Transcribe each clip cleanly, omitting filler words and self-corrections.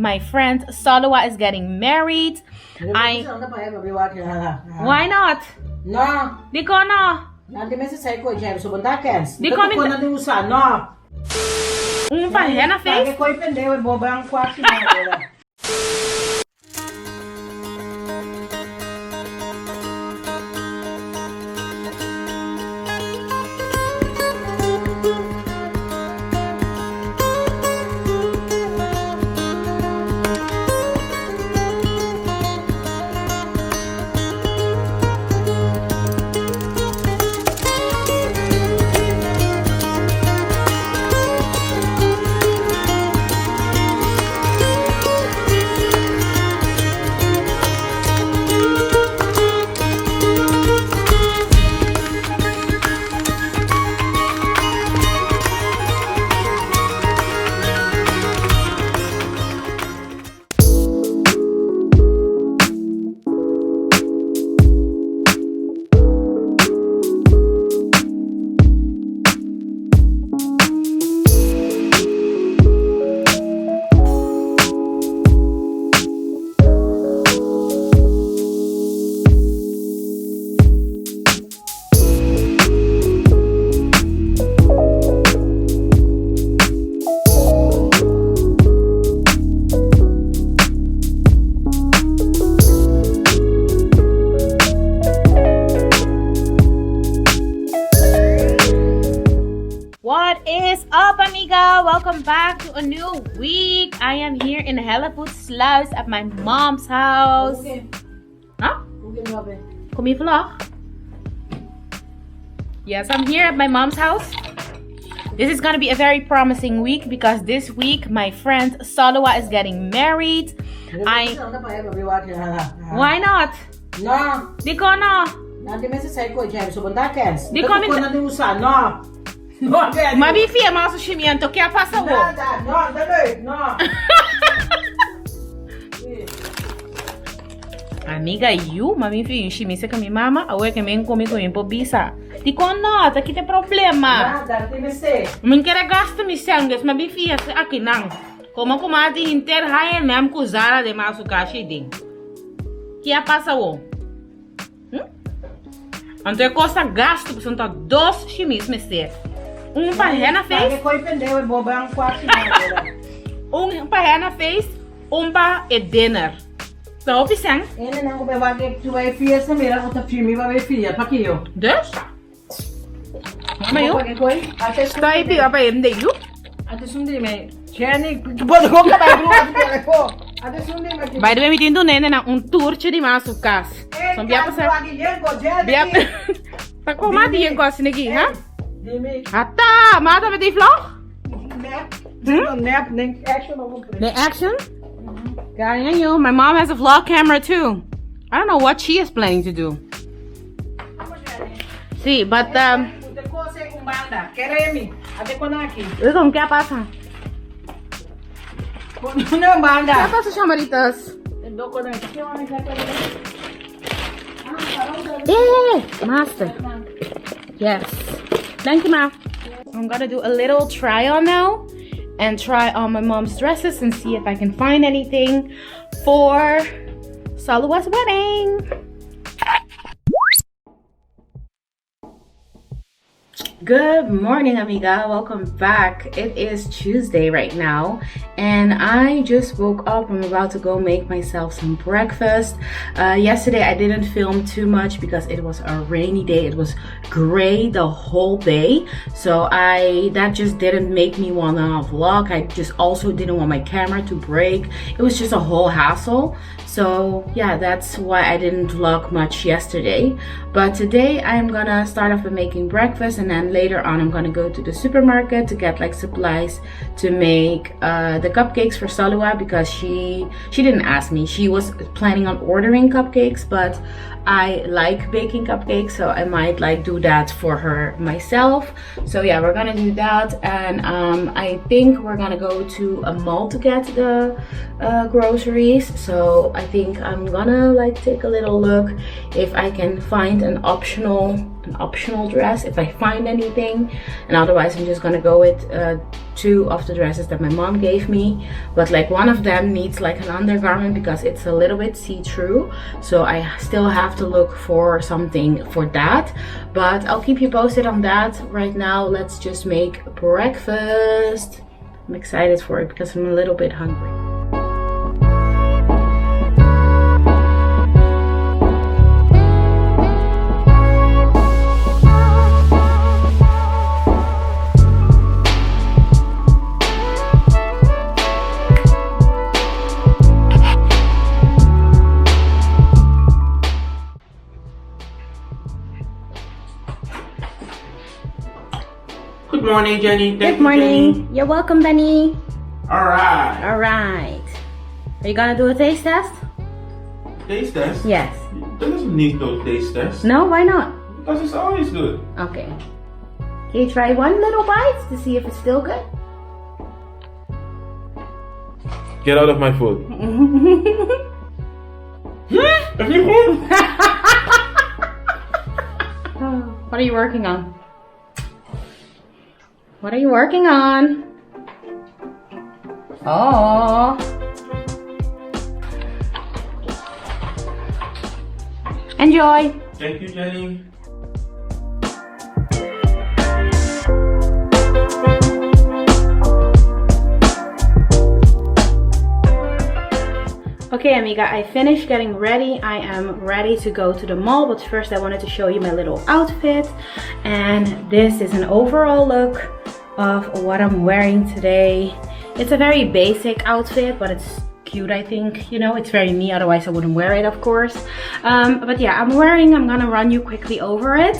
My friend Saloua is getting married. Why not? No. Di ko no. Nanti mesi sai ko jam so banda kens. Di ko na di usa no. Pa henna face. Pag ko ipende bobang kwaki na. What is up, amiga? Welcome back to a new week. I am here in Saloua at my mom's house. Okay. Huh? Kom je vlog? Yes, I'm here at my mom's house. This is gonna be a very promising week because this week my friend Saloua is getting married. Why not? No. Di ko no. Nanti mesi sai ko jam so banda kens. Di ko na di usa no. No, Mabi fia mga sushimiento kaya pasa wo. No, dali, no. Amiga, you, mami fia yung shimi sa kami mama, awe kami yung kumi po bisa. Di ko no, ta kita problema. Nada, ti me se. Min kera gasto mi sangas, mabi fia sa akin nang. Como kumati inter hayan ma'am kuzara de masu kashi ding. Kaya pasa wo. Anto é costa gasto, porque são dois chimis meser. Pa henna face. Ko ipende bobang kwaki na. Pa henna face, pa e dinner. So, pisang? Ene nang be wage tu vai fia sa mera ko ta filmi va be fia pakiyo. Des? Mayo? Ate Stai pi apa ende you? ate sundi me. Jenny, bodo ko ka ba bro ate ko. Ate sundi me. By the way, mi tindo nene na tour de masu kas. So, biya pa sa. Biya pa. Tako mati yung ko sinigi, ha? Hatta, mata ba di vlog? Nap, ning action over. The action? Kaya nyo, my mom has a vlog camera too. I don't know what she is planning to do. See, but Ito, kaya pasa? Kaya pasa siya, Maritas? Yeah, master. Yes. Thank you, Ma. I'm gonna do a little try on now and try on my mom's dresses and see if I can find anything for Saloua's wedding. Good morning, amiga. Welcome back. It is Tuesday right now and I just woke up. I'm about to go make myself some breakfast. Yesterday I didn't film too much because it was a rainy day. It was gray the whole day, so that just didn't make me want to vlog. I just also didn't want my camera to break. It was just a whole hassle. So yeah, that's why I didn't vlog much yesterday. But today I'm gonna start off with making breakfast, and then later on I'm gonna go to the supermarket to get like supplies to make the cupcakes for Saloua, because she didn't ask me. She was planning on ordering cupcakes, but I like baking cupcakes, so I might like do that for her myself. So yeah, we're gonna do that, and I think we're gonna go to a mall to get the groceries. So I think I'm gonna like take a little look if I can find an optional an optional dress if I find anything, and otherwise I'm just gonna go with 2 of the dresses that my mom gave me. But like one of them needs like an undergarment because it's a little bit see-through, so I still have to look for something for that. But I'll keep you posted on that. Right now let's just make breakfast. I'm excited for it because I'm a little bit hungry. Good morning, Jenny. Good morning. You're welcome, Benny. Alright. Alright. Are you gonna do a taste test? Taste test? Yes. It doesn't need no taste test. No, why not? Because it's always good. Okay. Can you try one little bite to see if it's still good? Get out of my food. What are you working on? What are you working on? Oh. Enjoy. Thank you, Jenny. Okay, amiga, I finished getting ready. I am ready to go to the mall, but first I wanted to show you my little outfit. And this is an overall look of what I'm wearing today. It's a very basic outfit, but it's cute, I think. You know, it's very me, otherwise I wouldn't wear it, of course. But yeah, I'm gonna run you quickly over it.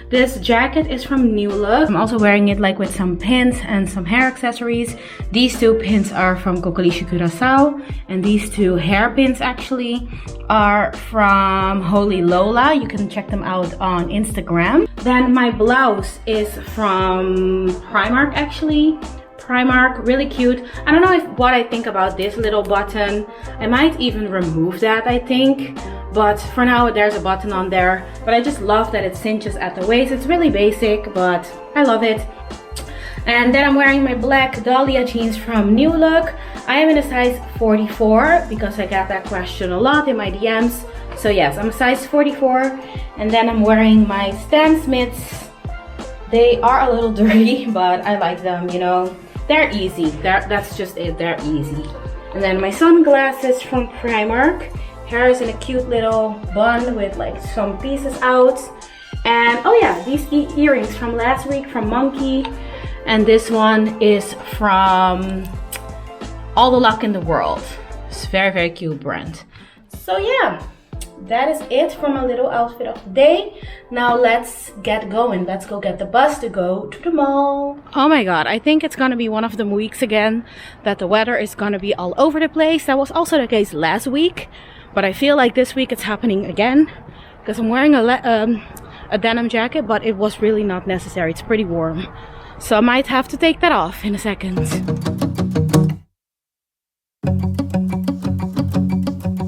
This jacket is from New Look. I'm also wearing it like with some pins and some hair accessories. These 2 pins are from Coqueliccio Curaçao, and these 2 hairpins actually are from Holy Lola. You can check them out on Instagram. Then my blouse is from Primark actually. Primark, really cute. I don't know what I think about this little button. I might even remove that, I think. But for now there's a button on there. But I just love that it cinches at the waist. It's really basic, but I love it. And then I'm wearing my black Dahlia jeans from New Look. I am in a size 44 because I got that question a lot in my DMs. So yes, I'm a size 44. And then I'm wearing my Stan Smiths. They are a little dirty, but I like them, you know. They're easy. That's just it. They're easy. And then my sunglasses from Primark. Hair is in a cute little bun with like some pieces out. And oh yeah, these earrings from last week from Monkey. And this one is from All the Luck in the World. It's very, very cute brand. So yeah, that is it for my little outfit of the day. Now let's get going. Let's go get the bus to go to the mall. Oh my god, I think it's gonna be one of the weeks again that the weather is gonna be all over the place. That was also the case last week, but I feel like this week it's happening again because I'm wearing a denim jacket, but it was really not necessary. It's pretty warm, so I might have to take that off in a second.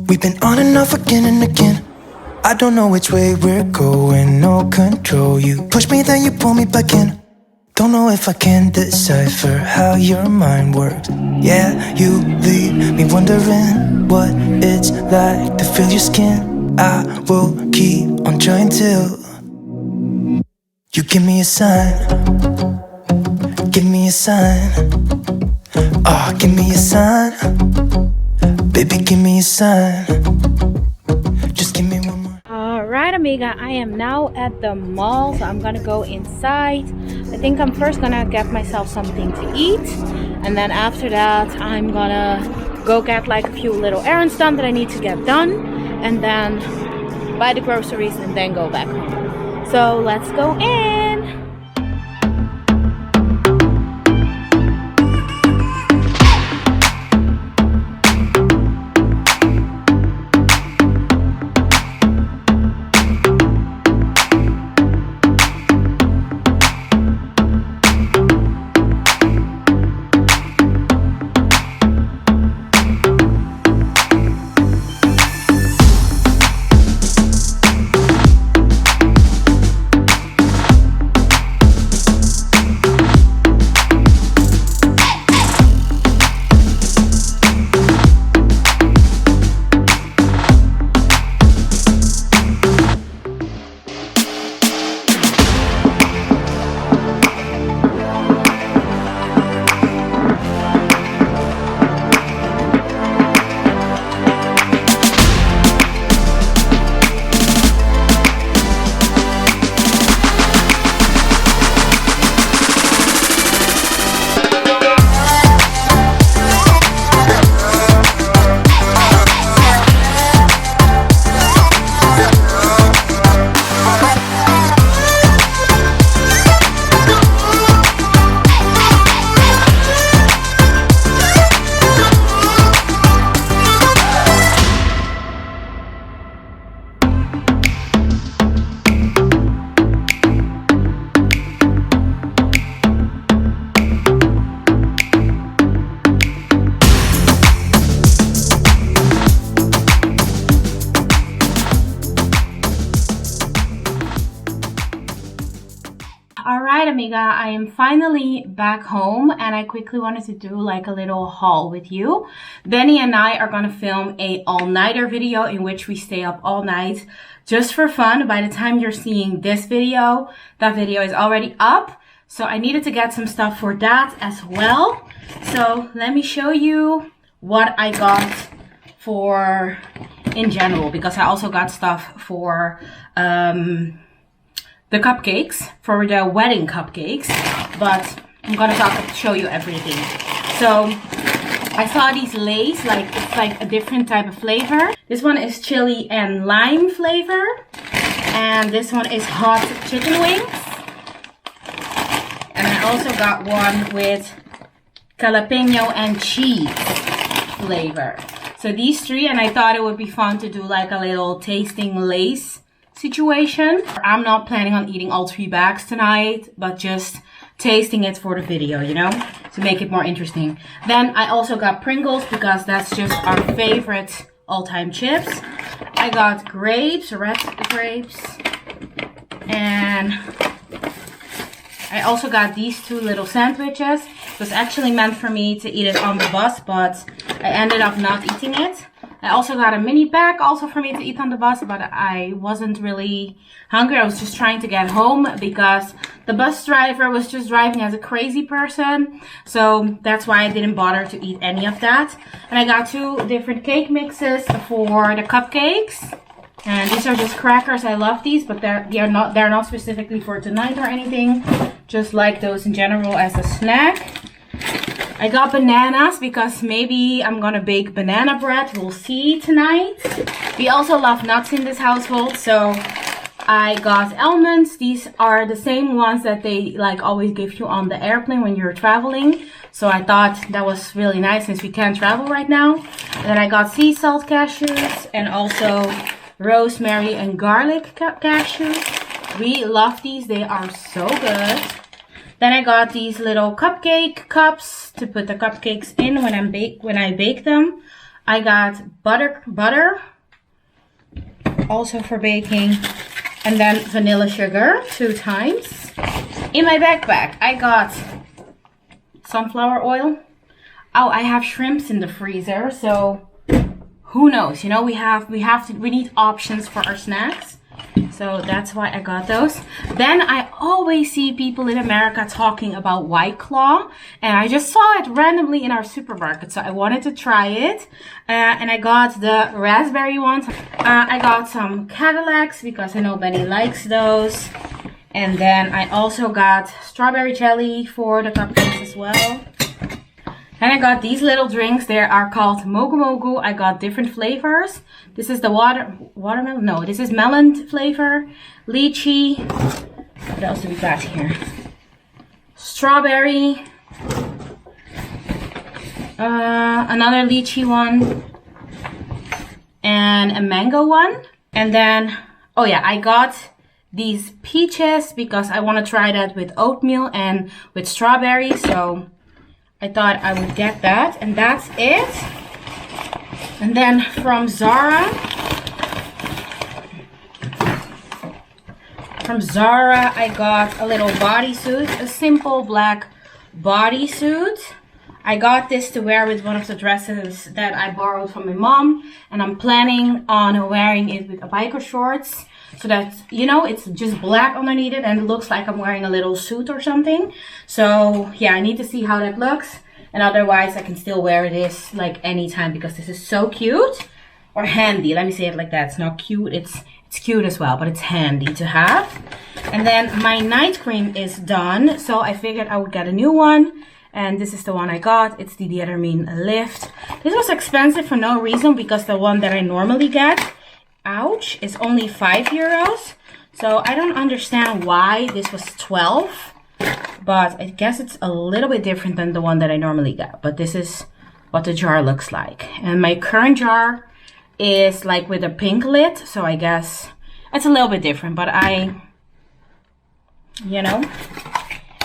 We've been on and off again and again. I don't know which way we're going, no control. You push me, then you pull me back in. Don't know if I can decipher how your mind works. Yeah, you leave me wondering what it's like to feel your skin. I will keep on trying till you give me a sign. Give me a sign. Oh, give me a sign. Baby, give me a sign. Just give me one more. Alright, amiga, I am now at the mall, so I'm gonna go inside. I think I'm first gonna get myself something to eat, and then after that I'm gonna go get like a few little errands done that I need to get done, and then buy the groceries and then go back home. So let's go in. Alright, amiga, I am finally back home and I quickly wanted to do like a little haul with you. Benny and I are gonna film a all-nighter video in which we stay up all night just for fun. By the time you're seeing this video, that video is already up. So I needed to get some stuff for that as well. So let me show you what I got for in general, because I also got stuff for the cupcakes, for the wedding cupcakes, but I'm gonna show you everything. So I saw these lays, like it's like a different type of flavor. This one is chili and lime flavor, and this one is hot chicken wings. And I also got one with jalapeno and cheese flavor. So these three, and I thought it would be fun to do like a little tasting lace situation. I'm not planning on eating all 3 bags tonight, but just tasting it for the video, you know, to make it more interesting. Then I also got Pringles because that's just our favorite all-time chips. I got grapes, red grapes, and I also got these 2 little sandwiches. It was actually meant for me to eat it on the bus, but I ended up not eating it. I also got a mini bag also for me to eat on the bus, but I wasn't really hungry. I was just trying to get home because the bus driver was just driving as a crazy person. So that's why I didn't bother to eat any of that. And I got 2 different cake mixes for the cupcakes. And these are just crackers. I love these, but they're not specifically for tonight or anything. Just like those in general as a snack. I got bananas because maybe I'm gonna bake banana bread. We'll see tonight. We also love nuts in this household, so I got almonds. These are the same ones that they like always give you on the airplane when you're traveling. So I thought that was really nice since we can't travel right now. And then I got sea salt cashews and also rosemary and garlic cashews. We love these. They are so good. Then I got these little cupcake cups to put the cupcakes in when I bake them. I got butter also for baking, and then vanilla sugar 2 times. In my backpack I got sunflower oil. Oh, I have shrimps in the freezer, so who knows, you know, we need options for our snacks. So that's why I got those. Then I always see people in America talking about White Claw. And I just saw it randomly in our supermarket. So I wanted to try it. And I got the raspberry ones. I got some Cadillacs because I know Benny likes those. And then I also got strawberry jelly for the cupcakes as well. And I got these little drinks. They are called Mogu Mogu. I got different flavors. This is the watermelon. No, this is melon flavor. Lychee. What else do we got here? Strawberry. Another lychee one. And a mango one. And then, oh yeah, I got these peaches because I want to try that with oatmeal and with strawberry. So I thought I would get that, and that's it. And then from Zara I got a little bodysuit, a simple black bodysuit. I got this to wear with one of the dresses that I borrowed from my mom, and I'm planning on wearing it with a biker shorts. So that, you know, it's just black underneath it and it looks like I'm wearing a little suit or something. So yeah, I need to see how that looks. And otherwise I can still wear this like anytime because this is so cute. Or handy, let me say it like that. It's not cute, it's cute as well, but it's handy to have. And then my night cream is done. So I figured I would get a new one. And this is the one I got. It's the Diadermine Lift. This was expensive for no reason because the one that I normally get, ouch, is only €5. So I don't understand why this was 12, but I guess it's a little bit different than the one that I normally get. But this is what the jar looks like. And my current jar is like with a pink lid, so I guess it's a little bit different, but you know.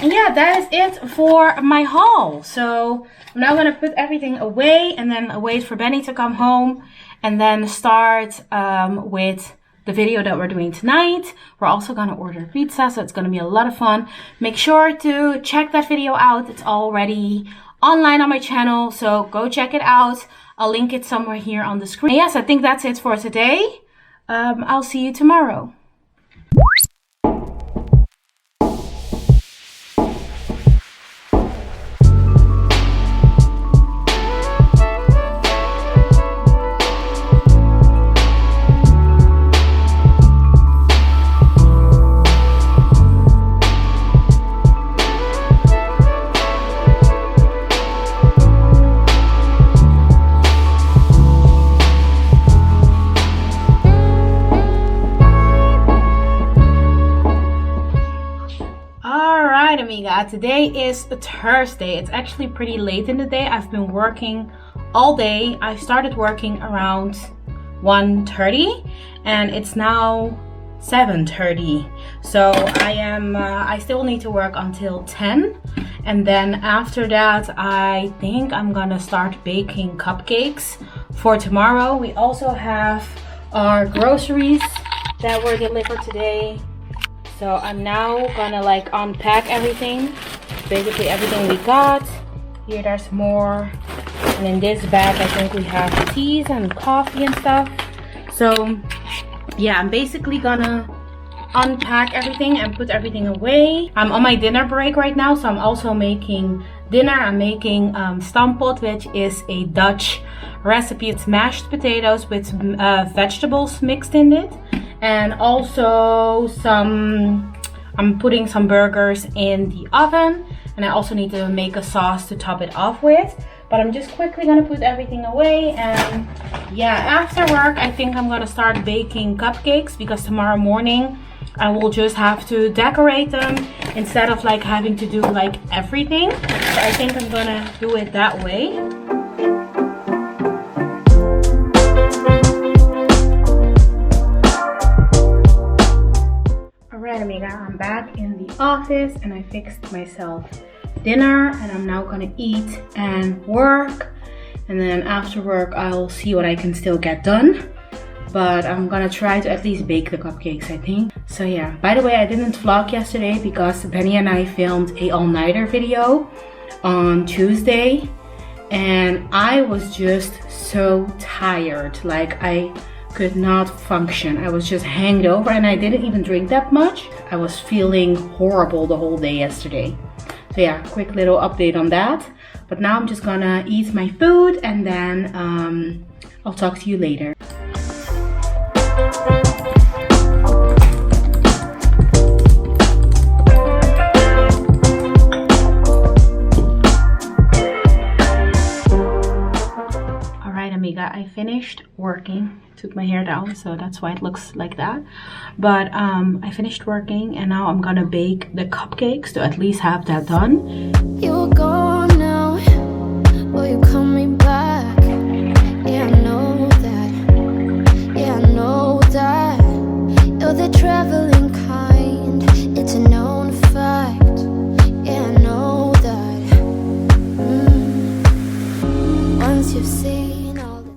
And yeah, that is it for my haul. So I'm now gonna put everything away and then wait for Benny to come home and then start with the video that we're doing tonight. We're also gonna order pizza, so it's gonna be a lot of fun. Make sure to check that video out. It's already online on my channel, so go check it out. I'll link it somewhere here on the screen. Yes, I think that's it for today. I'll see you tomorrow. Amiga, today is Thursday. It's actually pretty late in the day. I've been working all day. I started working around 1:30 and it's now 7:30. So I still need to work until 10, and then after that I think I'm gonna start baking cupcakes for tomorrow. We also have our groceries that were delivered today. So I'm now gonna like unpack everything, basically everything we got. Here there's more, and in this bag I think we have teas and coffee and stuff. So yeah, I'm basically gonna unpack everything and put everything away. I'm on my dinner break right now, so I'm also making dinner. I'm making stampot, which is a Dutch recipe. It's mashed potatoes with vegetables mixed in it. And also I'm putting some burgers in the oven, and I also need to make a sauce to top it off with. But I'm just quickly gonna put everything away, and yeah, after work I think I'm gonna start baking cupcakes, because tomorrow morning I will just have to decorate them instead of like having to do like everything. So I think I'm gonna do it that way. Amiga, I'm back in the office and I fixed myself dinner, and I'm now gonna eat and work, and then after work I'll see what I can still get done, but I'm gonna try to at least bake the cupcakes, I think. So yeah, by the way, I didn't vlog yesterday because Benny and I filmed a all-nighter video on Tuesday, and I was just so tired. Like I could not function. I was just hanged over, and I didn't even drink that much. I was feeling horrible the whole day yesterday. So yeah, quick little update on that. But now I'm just gonna eat my food, and then I'll talk to you later. Alright, amiga, I finished working. Took my hair down, so that's why it looks like that. But I finished working, and now I'm gonna bake the cupcakes to at least have that done. You're gone now, will you coming back? Yeah, I know that. Yeah, I know that. You're the traveling kind, it's a known fact. Yeah, I know that. Once you've seen all the...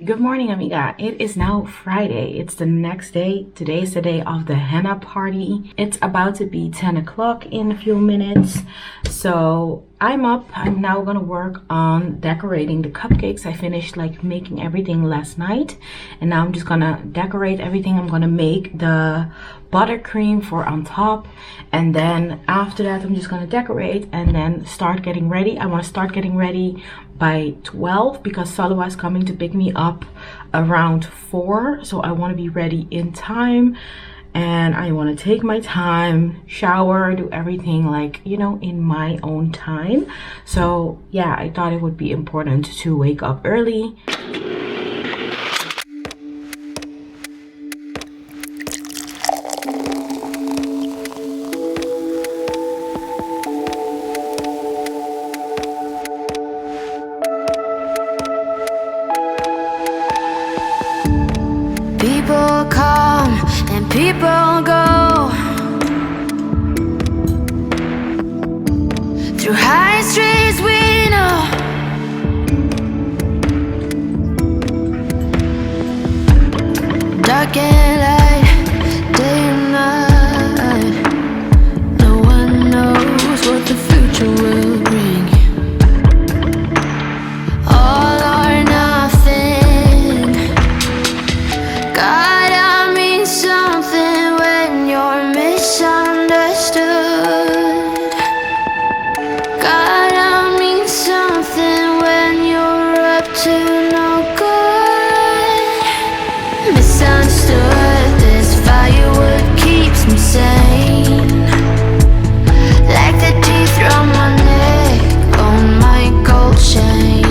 Good morning, amiga. It is now Friday. It's the next day. Today is the day of the henna party. It's about to be 10 o'clock in a few minutes. So I'm up. I'm now gonna work on decorating the cupcakes. I finished like making everything last night, and now I'm just gonna decorate everything. I'm gonna make the buttercream for on top, and then after that I'm just gonna decorate and then start getting ready. I want to start getting ready by 12 because Saloua is coming to pick me up around 4, so I want to be ready in time, and I want to take my time, shower, do everything like, you know, in my own time. So yeah, I thought it would be important to wake up early. People come and people go through high streets we know. darkened light, day and night. No one knows what the future will bring. All or nothing. God, I mean something when you're misunderstood. God, I mean something when you're up to no good. Misunderstood, this firewood keeps me sane. Like the teeth from my neck on my gold chain.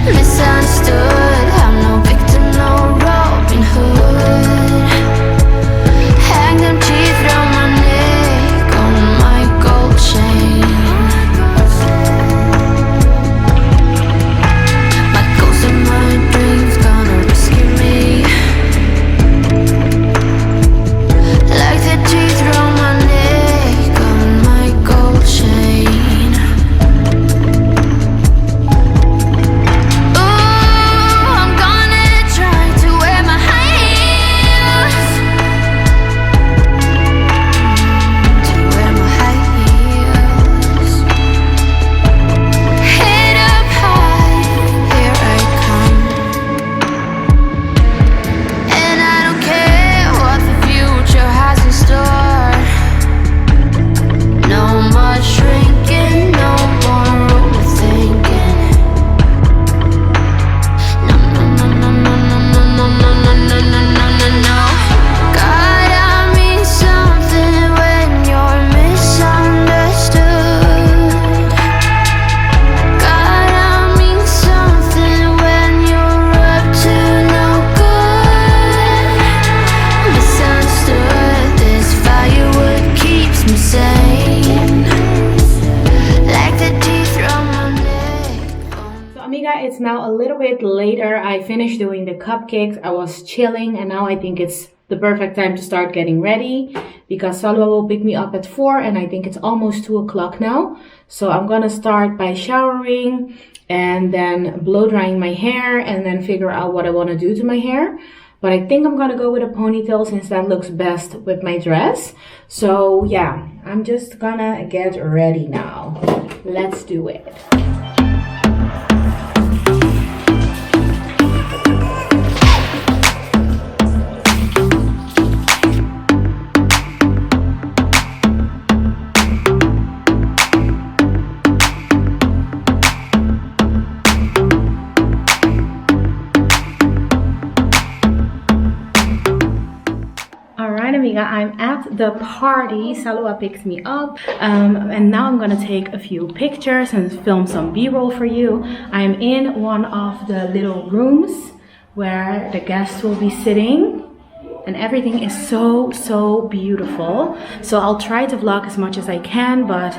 Misunderstood, I'm no victim, no Robin Hood. Hang them teeth from my neck on my gold chain. My ghost in my dreams gonna rescue me. Like the teeth from my neck on my gold chain. Ooh, I'm gonna try to wear my high heels. To wear my high heels. Head up high, here I come. And I don't care what the future has in store. No more shrinking, no more overthinking. No, no, no, no, no, no, no, no, no, no, no, no, no, no. God, I mean something when you're misunderstood. God, I mean something when you're up to no good. Misunderstood, this firewood keeps me sane. Like the teeth from my neck. So amiga, it's now a little bit later. I finished doing the cupcakes. I was chilling and now I think it's the perfect time to start getting ready because Saloua will pick me up at 4 and I think it's almost 2 o'clock now. So I'm gonna start by showering and then blow drying my hair and then figure out what I want to do to my hair. But I think I'm gonna go with a ponytail since that looks best with my dress. So yeah, I'm just gonna get ready now. Let's do it. Alright amiga, I'm at the party. Saloua picked me up and now I'm gonna take a few pictures and film some b-roll for you. I'm in one of the little rooms where the guests will be sitting and everything is so beautiful. So I'll try to vlog as much as I can, but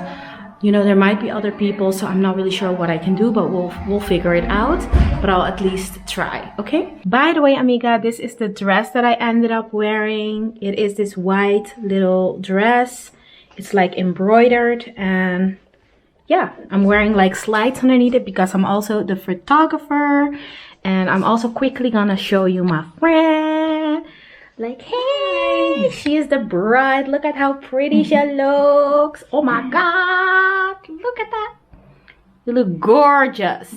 you know, there might be other people, so I'm not really sure what I can do, but we'll figure it out. But I'll at least try, okay? By the way, amiga, this is the dress that I ended up wearing. It is this white little dress. It's like embroidered and yeah, I'm wearing like slides underneath it because I'm also the photographer. And I'm also quickly gonna show you my friend. Like, hey, she is the bride. Look at how pretty she looks. Oh my God, look at that. You look gorgeous.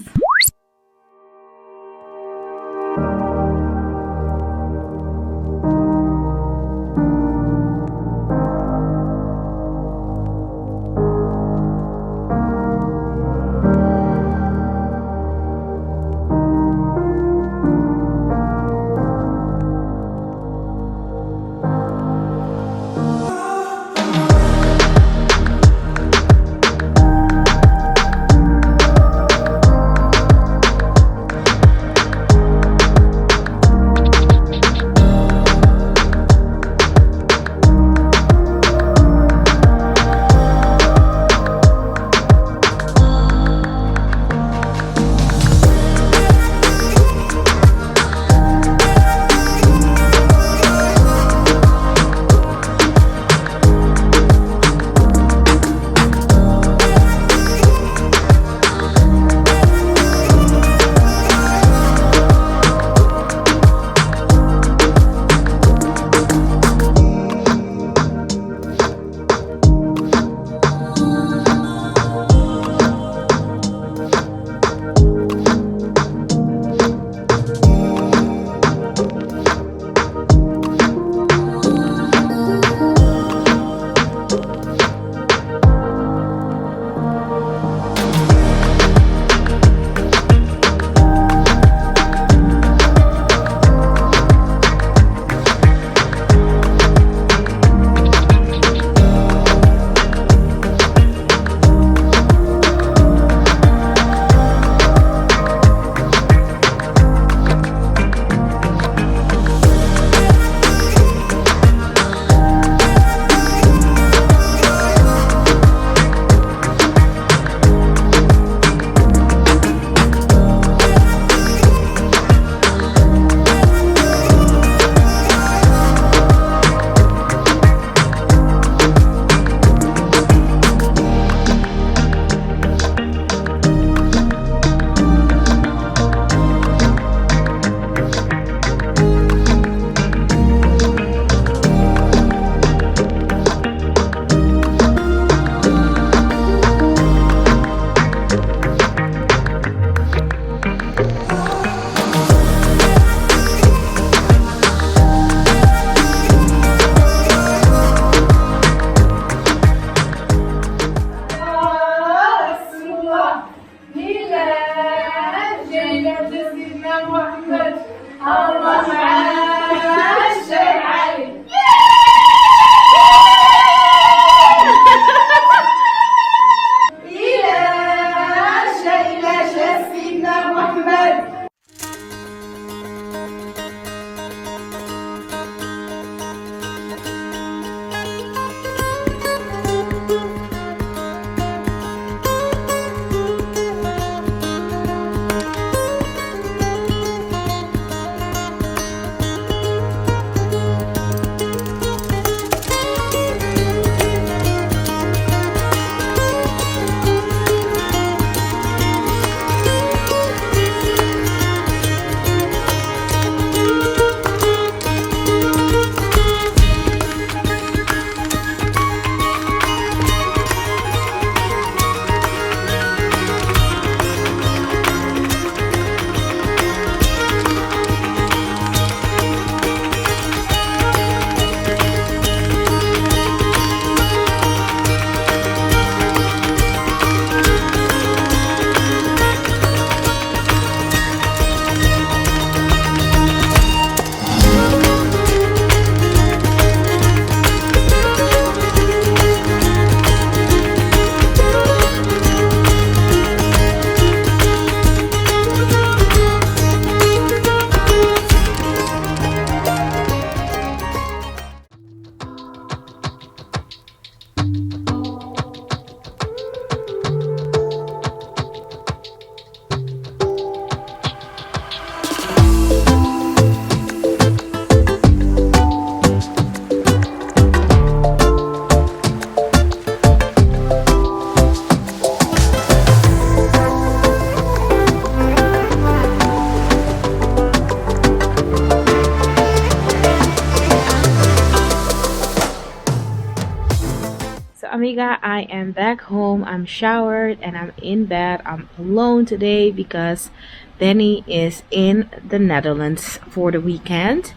amiga, I am back home. I'm showered and I'm in bed. I'm alone today because Benny is in the Netherlands for the weekend.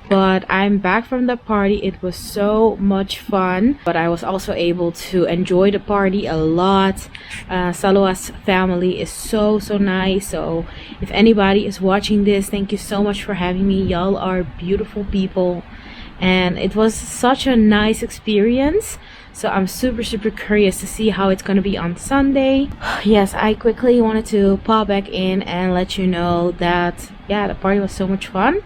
But I'm back from the party. It was so much fun, but I was also able to enjoy the party a lot. Saloua's family is so nice. So if anybody is watching this, thank you so much for having me. Y'all are beautiful people, and it was such a nice experience. So I'm super curious to see how it's gonna be on Sunday. Yes, I quickly wanted to pop back in and let you know that yeah, the party was so much fun.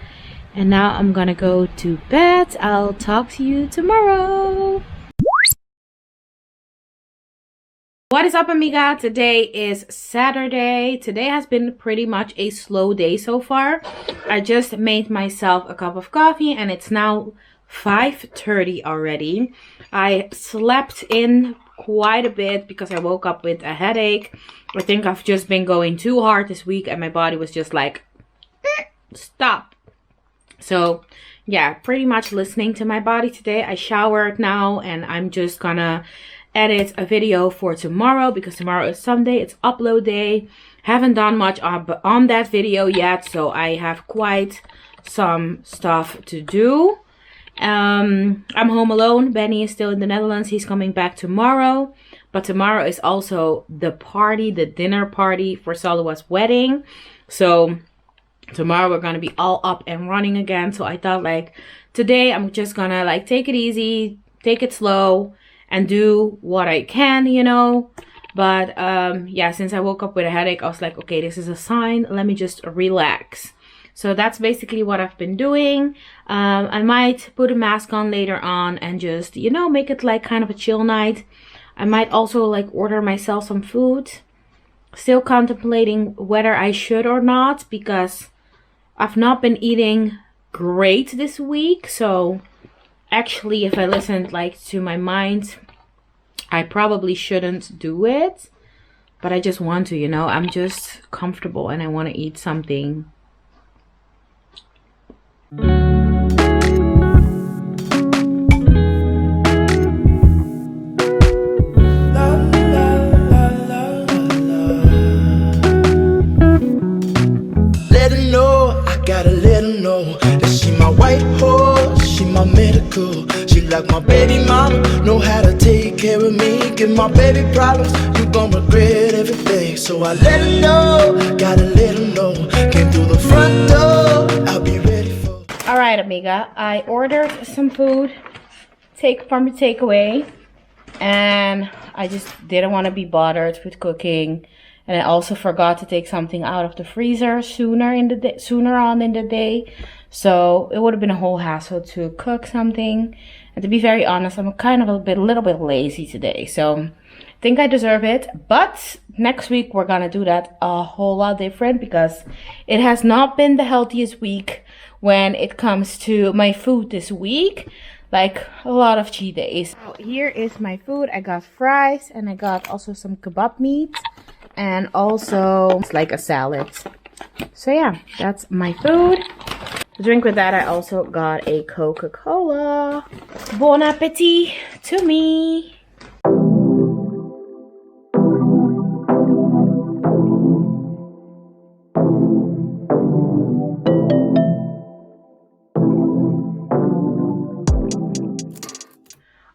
And now I'm gonna go to bed. I'll talk to you tomorrow. What is up, amiga? Today is Saturday. Today has been pretty much a slow day so far. I just made myself a cup of coffee and it's now 5:30 already. I slept in quite a bit because I woke up with a headache. I think I've just been going too hard this week and my body was just like, stop. So yeah, pretty much listening to my body today. I showered now and I'm just gonna edit a video for tomorrow because tomorrow is Sunday. It's upload day. Haven't done much on that video yet, so I have quite some stuff to do. I'm home alone. Benny is still in the Netherlands. He's coming back tomorrow, but tomorrow is also the party, the dinner party for Saloua's wedding. So tomorrow we're gonna be all up and running again. So I thought like today I'm just gonna like take it easy, take it slow and do what I can, you know. But yeah, since I woke up with a headache, I was like, okay, this is a sign, let me just relax. So that's basically what I've been doing. I might put a mask on later on and just, you know, make it like kind of a chill night. I might also like order myself some food. Still contemplating whether I should or not because I've not been eating great this week. So actually, if I listened like to my mind, I probably shouldn't do it. But I just want to, you know, I'm just comfortable and I want to eat something. Gotta let her know that she my white horse, she my medical. She like my baby mama, know how to take care of me. Give my baby problems, you gon' regret everything. So I let her know, gotta let her know. Came through the front door, I'll be ready for. Alright, amiga, I ordered some food from the takeaway. And I just didn't want to be bothered with cooking. And I also forgot to take something out of the freezer sooner on in the day. So it would have been a whole hassle to cook something. And to be very honest, I'm kind of a little bit lazy today. So I think I deserve it. But next week we're gonna do that a whole lot different because it has not been the healthiest week when it comes to my food this week. Like a lot of cheat days. So here is my food. I got fries and I got also some kebab meat. And also it's like a salad. So yeah, that's my food. To drink with that, I also got a Coca-Cola. Bon appetit to me.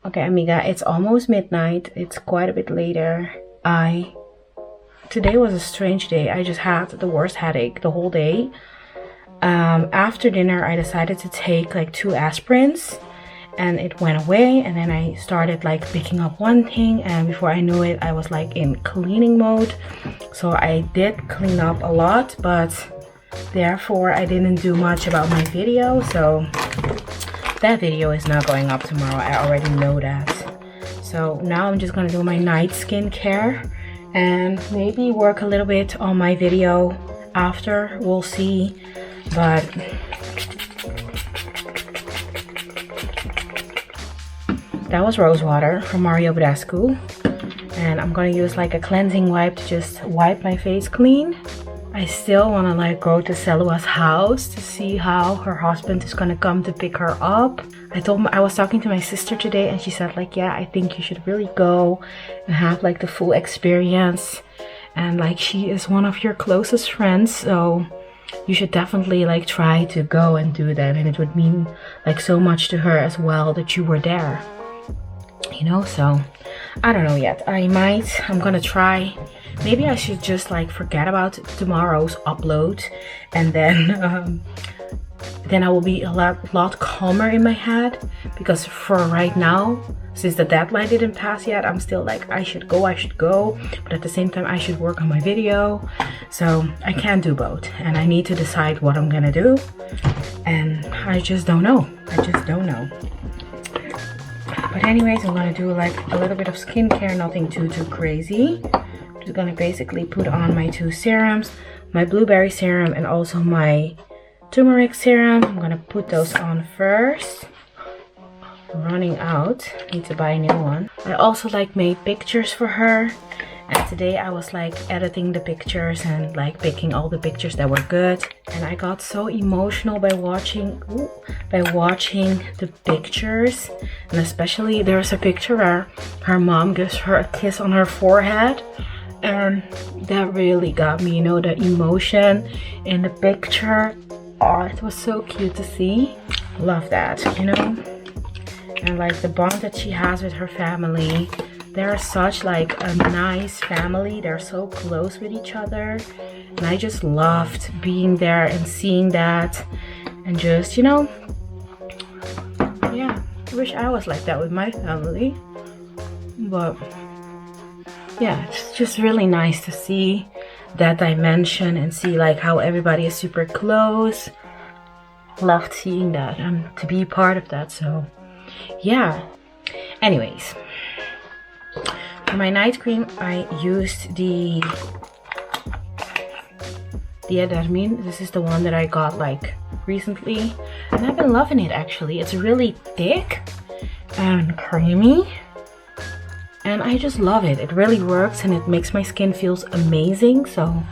Okay, amiga, it's almost midnight. It's quite a bit later. Today was a strange day. I just had the worst headache the whole day. After dinner, I decided to take like 2 aspirins and it went away. And then I started like picking up one thing and before I knew it, I was like in cleaning mode. So I did clean up a lot, but therefore I didn't do much about my video. So that video is not going up tomorrow. I already know that. So now I'm just gonna do my night skincare and maybe work a little bit on my video after, we'll see. But that was rose water from Mario Badescu, and I'm gonna use like a cleansing wipe to just wipe my face clean. I still want to like go to Saloua's house to see how her husband is gonna come to pick her up. I was talking to my sister today and she said like, yeah, I think you should really go and have like the full experience. And like she is one of your closest friends, so you should definitely like try to go and do that. And it would mean like so much to her as well that you were there. You know, so I don't know yet. I'm gonna try. Maybe I should just like forget about tomorrow's upload, and then I will be a lot calmer in my head, because for right now, since the deadline didn't pass yet, I'm still like, I should go, but at the same time I should work on my video. So I can't do both, and I need to decide what I'm gonna do, and I just don't know. But anyways, I'm gonna do like a little bit of skincare, nothing too crazy. Just gonna basically put on my 2 serums, my blueberry serum and also my turmeric serum. I'm gonna put those on first. I'm running out, need to buy a new one. I also like made pictures for her, and today I was like editing the pictures and like picking all the pictures that were good, and I got so emotional by watching the pictures. And especially there's a picture where her mom gives her a kiss on her forehead, and that really got me, you know, the emotion in the picture. Oh, it was so cute to see. Love that, you know. And like the bond that she has with her family, they're such like a nice family. They're so close with each other, and I just loved being there and seeing that, and just, you know, yeah, I wish I was like that with my family. But yeah, it's just really nice to see that dimension and see like how everybody is super close. Loved seeing that and to be part of that. So yeah, anyways, for my night cream I used the Edermin. This is the one that I got like recently, and I've been loving it actually. It's really thick and creamy, and I just love it. It really works and it makes my skin feels amazing, so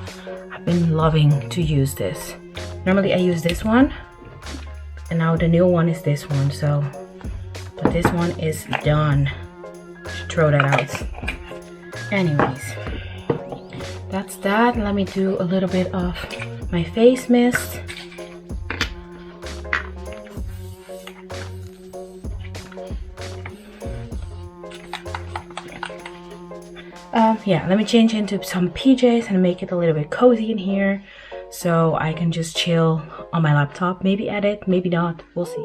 I've been loving to use this. Normally I use this one, and now the new one is this one, so but this one is done. Should throw that out. Anyways, that's that. Let me do a little bit of my face mist. Yeah, let me change into some PJs and make it a little bit cozy in here, so I can just chill on my laptop, maybe edit, maybe not, we'll see.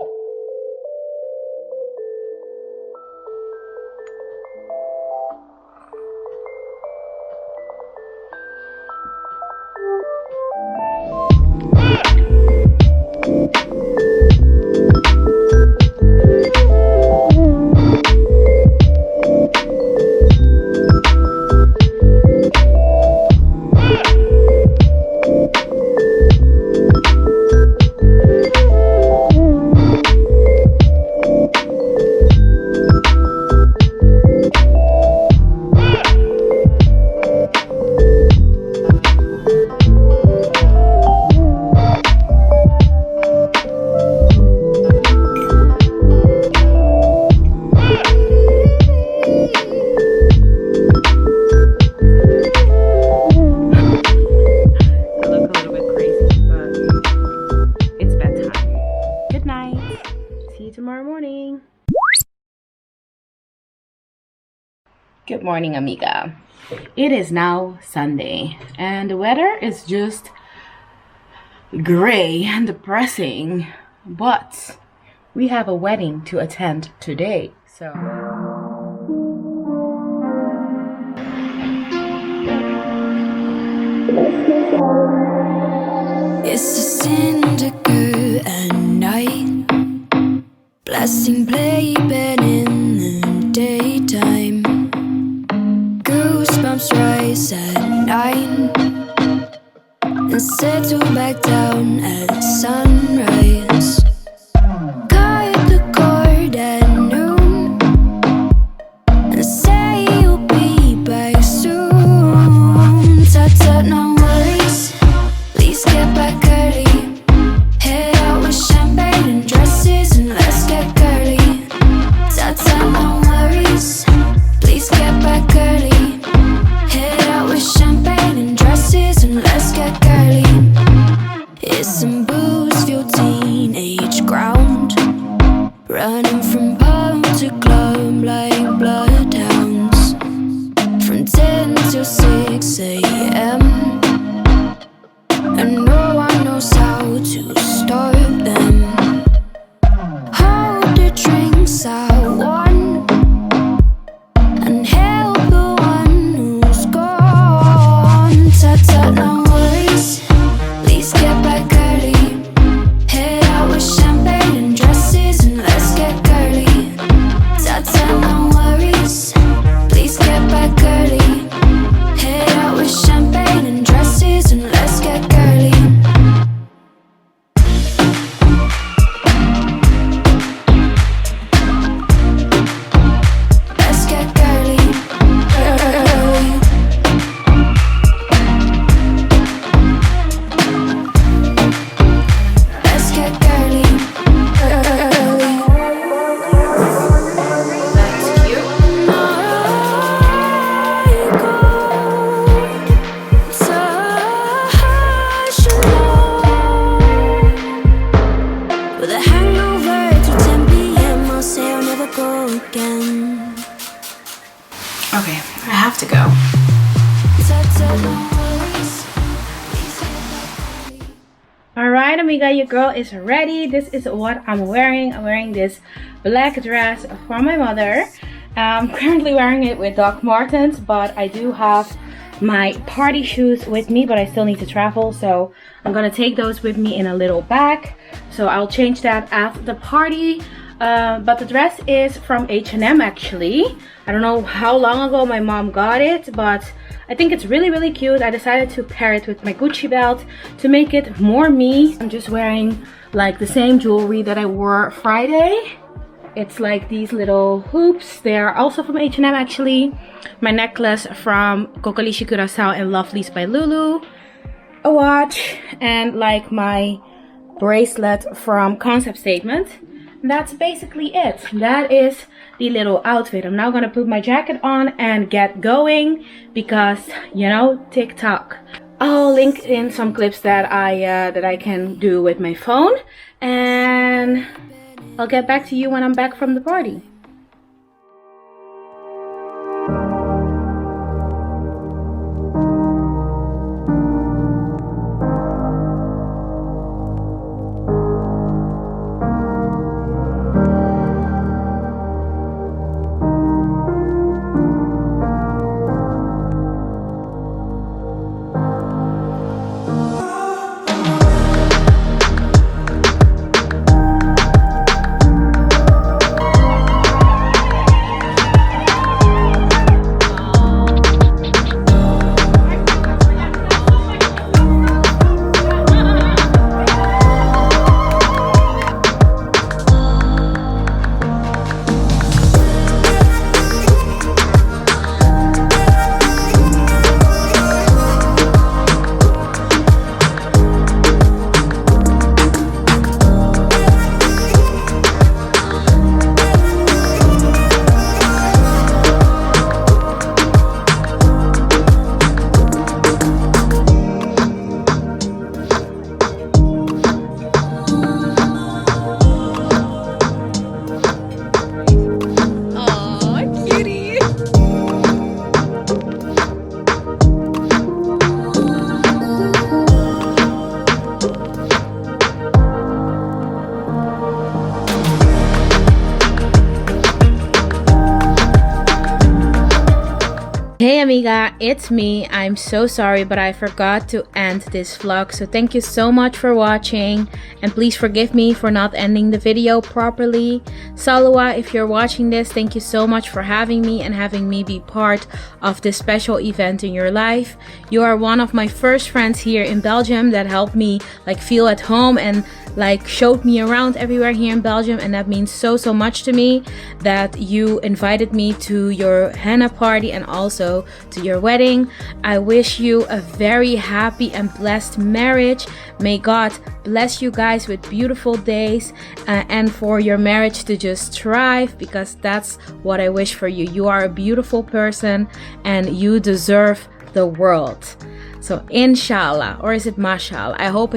Good morning, amiga. It is now Sunday and the weather is just gray and depressing, but we have a wedding to attend today, so it's a syndicate at night, blasting playback in the daytime. Goosebumps rise at 9 and settle back down at sunrise. Cut the cord at noon and say you'll be back soon. Tut tut, no worries. dancing till 6 a.m. and no one knows how to stop them. Hold the drinks I won and help the one who's gone. Ta-ta, no worries, please get back early. Head out with champagne and dresses and let's get girly. Ta-ta, no worries, please get back early. Head out with champagne and dresses and let's get girly. Let's get girly, girly. Let's get girly, girly. That's cute. With a hangover till 10 p.m. I'll say I'll never go again. Okay, I have to go. Alright, amiga, your girl is ready. This is what I'm wearing. I'm wearing this black dress from my mother. I'm currently wearing it with Doc Martens, but I do have my party shoes with me, but I still need to travel, so I'm gonna take those with me in a little bag. So I'll change that at the party. But the dress is from H&M actually. I don't know how long ago my mom got it, but I think it's really cute. I decided to pair it with my Gucci belt to make it more me. I'm just wearing like the same jewelry that I wore Friday. It's like these little hoops. They are also from H&M actually. My necklace from Kokolishi Curaçao and Lovely's by Lulu. A watch and like my bracelet from Concept Statement. That's basically it. That is the little outfit. I'm now gonna put my jacket on and get going because, you know, TikTok. I'll link in some clips that I can do with my phone, and I'll get back to you when I'm back from the party. Hey amiga, it's me. I'm so sorry, but I forgot to end this vlog. So thank you so much for watching, and please forgive me for not ending the video properly. Saloua, if you're watching this, thank you so much for having me and having me be part of this special event in your life. You are one of my first friends here in Belgium that helped me like feel at home and like showed me around everywhere here in Belgium, and that means so much to me that you invited me to your henna party and also to your wedding. I wish you a very happy and blessed marriage. May God bless you guys with beautiful days and for your marriage to just thrive, because that's what I wish for you. You are a beautiful person and you deserve the world. So inshallah, or is it mashallah? I hope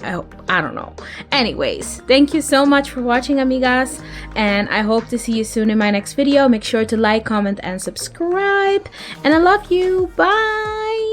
I don't know. Anyways, thank you so much for watching, amigas, and I hope to see you soon in my next video. Make sure to like, comment, and subscribe, and I love you. Bye.